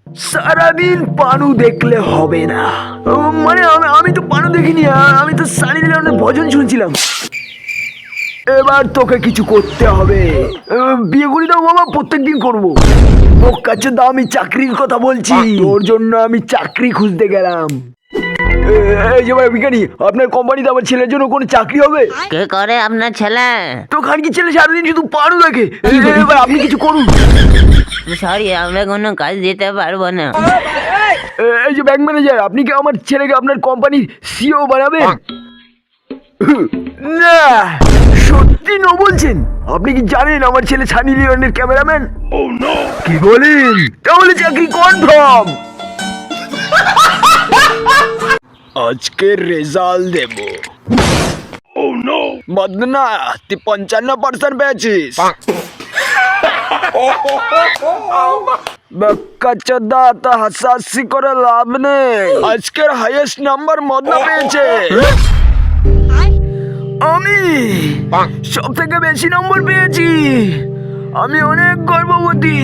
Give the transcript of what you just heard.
সারাদিন পানু দেখলে হবে না। মানে আমি তো পানু দেখিনি, আমি তো সানি লিওনের ভজন শুনছিলাম। এবার তোকে কিছু করতে হবে। বিয়ে করি দাও বাবা, প্রত্যেকদিন করবো। ওর কাছে তো আমি চাকরির কথা বলছি, তোর জন্য আমি চাকরি খুঁজতে গেলাম। এই যে ভাই ভিখারি, আপনার কোম্পানিতে আমার ছেলের জন্য কোনো চাকরি হবে? কে করে আপনার ছেলে? তো খানকি ছেলে সারাদিন শুধু পানু দেখে। এবার আপনি কিছু করুন। সরি, আমরা কোনো কাজ দিতে পারবো না। এই যে ব্যাংক ম্যানেজার, আপনি কি আমার ছেলেকে আপনার কোম্পানির সিও বানাবেন? না, সত্যি ন বলছেন? আপনি কি জানেন আমার ছেলে সানি লিওনের ক্যামেরাম্যান? কি বলেন? তাহলে চাকরি কনফার্ম। আজকের রেজাল্ট দেব। বদনা, তুই 55% পেয়েছিস। বাক্কাচোদা, তা হাসাহাসি করে লাভ নেই। আজকের হাইয়েস্ট নাম্বার মদনা পেয়েছে। আমি সব থেকে বেশি নম্বর পেয়েছি। আমি অনেক গর্ববতী।